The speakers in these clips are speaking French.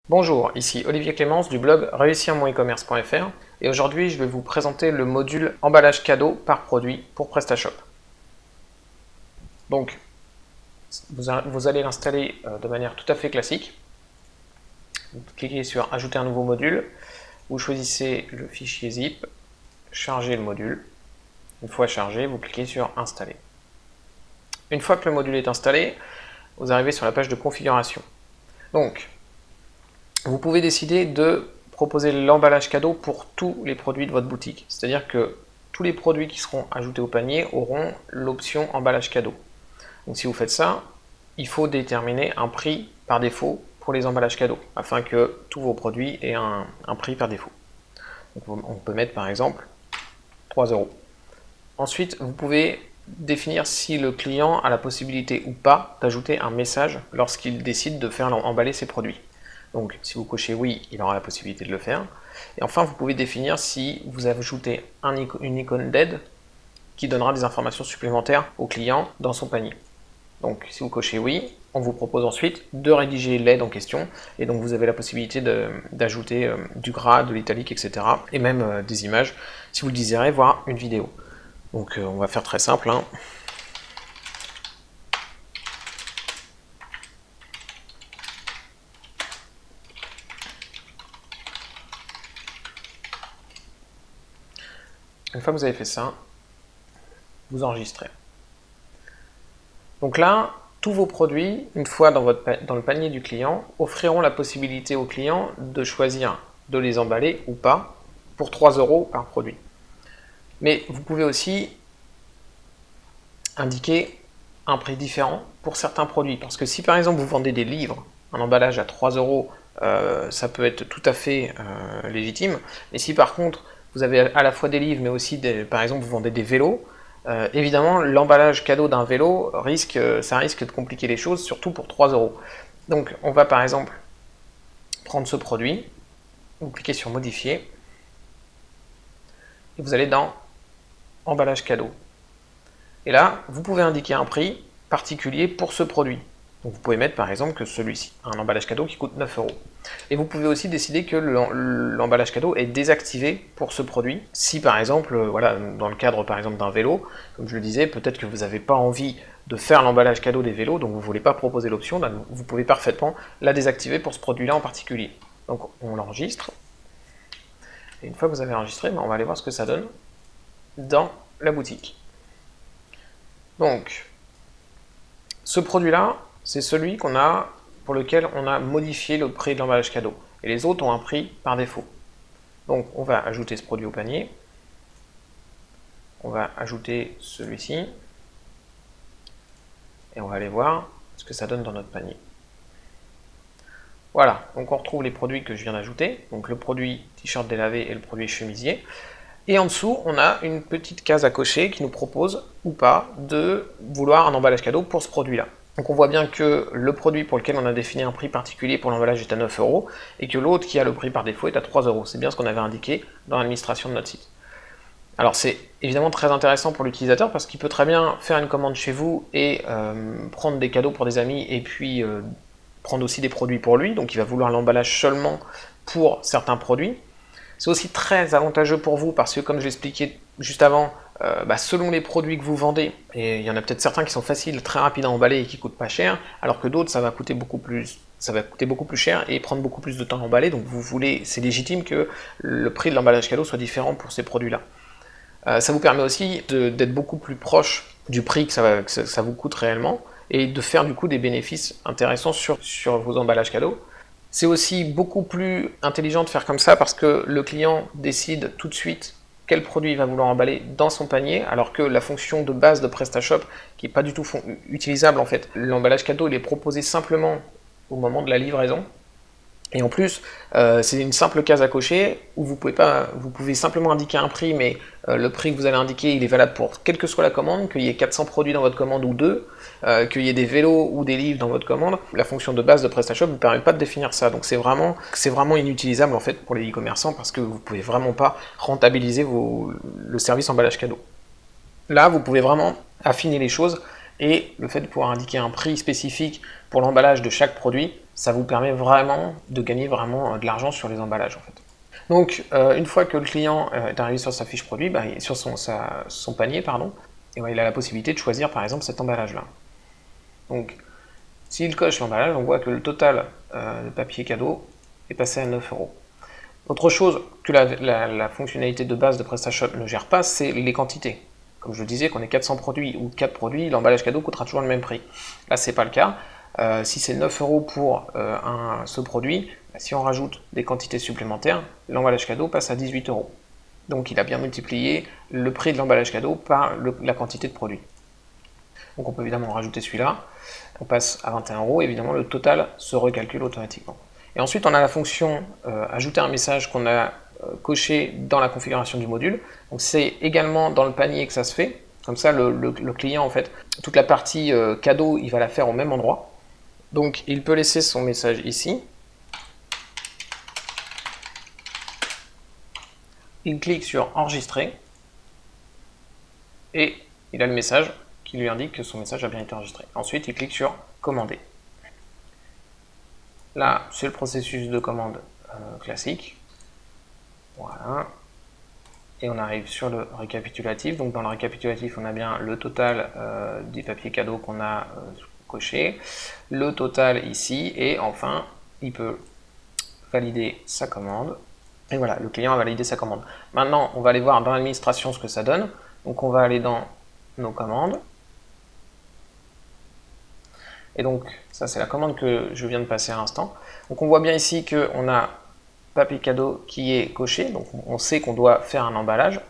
Bonjour, ici Olivier Clémence du blog réussir-mon-e-commerce.fr et aujourd'hui je vais vous présenter le module emballage cadeau par produit pour PrestaShop. Donc vous allez l'installer de manière tout à fait classique. Vous cliquez sur ajouter un nouveau module, vous choisissez le fichier zip, chargez le module. Une fois chargé, vous cliquez sur installer. Une fois que le module est installé, vous arrivez sur la page de configuration. Donc vous pouvez décider de proposer l'emballage cadeau pour tous les produits de votre boutique. C'est-à-dire que tous les produits qui seront ajoutés au panier auront l'option emballage cadeau. Donc si vous faites ça, il faut déterminer un prix par défaut pour les emballages cadeaux, afin que tous vos produits aient un prix par défaut. Donc on peut mettre par exemple 3 €. Ensuite, vous pouvez définir si le client a la possibilité ou pas d'ajouter un message lorsqu'il décide de faire emballer ses produits. Donc si vous cochez oui, il aura la possibilité de le faire. Et enfin, vous pouvez définir si vous ajoutez une icône d'aide qui donnera des informations supplémentaires au client dans son panier. Donc si vous cochez oui, on vous propose ensuite de rédiger l'aide en question. Et donc vous avez la possibilité d'ajouter du gras, de l'italique, etc. Et même des images, si vous le désirez, voire une vidéo. Donc on va faire très simple. Une fois que vous avez fait ça, vous enregistrez. Donc là, tous vos produits, une fois dans le panier du client, offriront la possibilité au client de choisir de les emballer ou pas pour 3 € par produit. Mais vous pouvez aussi indiquer un prix différent pour certains produits. Parce que si par exemple vous vendez des livres, un emballage à 3 €, ça peut être tout à fait légitime. Mais si par contre vous avez à la fois des livres, mais aussi par exemple vous vendez des vélos, évidemment l'emballage cadeau d'un vélo ça risque de compliquer les choses, surtout pour 3 €. Donc on va par exemple prendre ce produit, vous cliquez sur modifier, et vous allez dans emballage cadeau. Et là, vous pouvez indiquer un prix particulier pour ce produit. Donc vous pouvez mettre par exemple que celui-ci, un emballage cadeau qui coûte 9 €. Et vous pouvez aussi décider que l'emballage cadeau est désactivé pour ce produit. Si par exemple, voilà, dans le cadre par exemple d'un vélo, comme je le disais, peut-être que vous n'avez pas envie de faire l'emballage cadeau des vélos, donc vous ne voulez pas proposer l'option, vous pouvez parfaitement la désactiver pour ce produit-là en particulier. Donc on l'enregistre. Et une fois que vous avez enregistré, on va aller voir ce que ça donne dans la boutique. Donc, ce produit-là, c'est celui pour lequel on a modifié le prix de l'emballage cadeau. Et les autres ont un prix par défaut. Donc, on va ajouter ce produit au panier. On va ajouter celui-ci. Et on va aller voir ce que ça donne dans notre panier. Voilà, donc on retrouve les produits que je viens d'ajouter. Donc le produit t-shirt délavé et le produit chemisier. Et en dessous, on a une petite case à cocher qui nous propose ou pas de vouloir un emballage cadeau pour ce produit-là. Donc on voit bien que le produit pour lequel on a défini un prix particulier pour l'emballage est à 9 € et que l'autre qui a le prix par défaut est à 3 €. C'est bien ce qu'on avait indiqué dans l'administration de notre site. Alors c'est évidemment très intéressant pour l'utilisateur parce qu'il peut très bien faire une commande chez vous et prendre des cadeaux pour des amis et puis prendre aussi des produits pour lui. Donc il va vouloir l'emballage seulement pour certains produits. C'est aussi très avantageux pour vous parce que, comme je l'expliquais juste avant, selon les produits que vous vendez, et il y en a peut-être certains qui sont faciles, très rapides à emballer et qui ne coûtent pas cher, alors que d'autres, ça va coûter beaucoup plus cher et prendre beaucoup plus de temps à emballer. Donc c'est légitime que le prix de l'emballage cadeau soit différent pour ces produits-là. Ça vous permet aussi d'être beaucoup plus proche du prix que ça vous coûte réellement et de faire du coup des bénéfices intéressants sur vos emballages cadeaux. C'est aussi beaucoup plus intelligent de faire comme ça parce que le client décide tout de suite quel produit il va vouloir emballer dans son panier, alors que la fonction de base de PrestaShop, qui n'est pas du tout utilisable en fait, l'emballage cadeau il est proposé simplement au moment de la livraison. Et en plus, c'est une simple case à cocher où vous pouvez simplement indiquer un prix, mais le prix que vous allez indiquer, il est valable pour quelle que soit la commande, qu'il y ait 400 produits dans votre commande ou 2, qu'il y ait des vélos ou des livres dans votre commande. La fonction de base de PrestaShop ne vous permet pas de définir ça, donc c'est vraiment inutilisable en fait pour les e-commerçants parce que vous ne pouvez vraiment pas rentabiliser le service emballage cadeau. Là, vous pouvez vraiment affiner les choses et le fait de pouvoir indiquer un prix spécifique pour l'emballage de chaque produit, ça vous permet vraiment de gagner vraiment de l'argent sur les emballages en fait. Donc une fois que le client est arrivé sur sa fiche produit, sur son panier, pardon, et il a la possibilité de choisir par exemple cet emballage là. Donc s'il coche l'emballage, on voit que le total de papier cadeau est passé à 9 €. Autre chose que la fonctionnalité de base de PrestaShop ne gère pas, c'est les quantités. Comme je le disais, qu'on ait 400 produits ou 4 produits, l'emballage cadeau coûtera toujours le même prix. Là, c'est pas le cas. Si c'est 9 € pour ce produit, si on rajoute des quantités supplémentaires, l'emballage cadeau passe à 18 €. Donc il a bien multiplié le prix de l'emballage cadeau par la quantité de produits. Donc on peut évidemment rajouter celui-là, on passe à 21 €, et évidemment le total se recalcule automatiquement. Et ensuite on a la fonction ajouter un message qu'on a coché dans la configuration du module. Donc c'est également dans le panier que ça se fait. Comme ça le client, en fait, toute la partie cadeau, il va la faire au même endroit. Donc il peut laisser son message ici. Il clique sur enregistrer et il a le message qui lui indique que son message a bien été enregistré. Ensuite, il clique sur commander. Là, c'est le processus de commande classique. Voilà. Et on arrive sur le récapitulatif. Donc dans le récapitulatif, on a bien le total des papiers cadeaux qu'on a coché, le total ici, et enfin, il peut valider sa commande. Et voilà, le client a validé sa commande. Maintenant, on va aller voir dans l'administration ce que ça donne. Donc on va aller dans nos commandes. Et donc, ça c'est la commande que je viens de passer à l'instant. Donc on voit bien ici qu'on a papier cadeau qui est coché, donc on sait qu'on doit faire un emballage.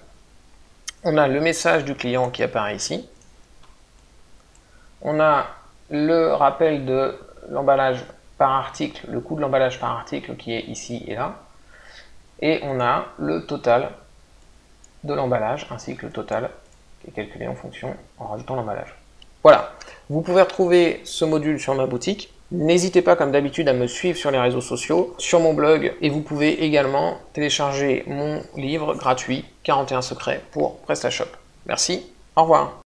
On a le message du client qui apparaît ici. On a le rappel de l'emballage par article, le coût de l'emballage par article qui est ici et là. Et on a le total de l'emballage ainsi que le total qui est calculé en rajoutant l'emballage. Voilà, vous pouvez retrouver ce module sur ma boutique. N'hésitez pas comme d'habitude à me suivre sur les réseaux sociaux, sur mon blog, et vous pouvez également télécharger mon livre gratuit 41 secrets pour PrestaShop. Merci, au revoir.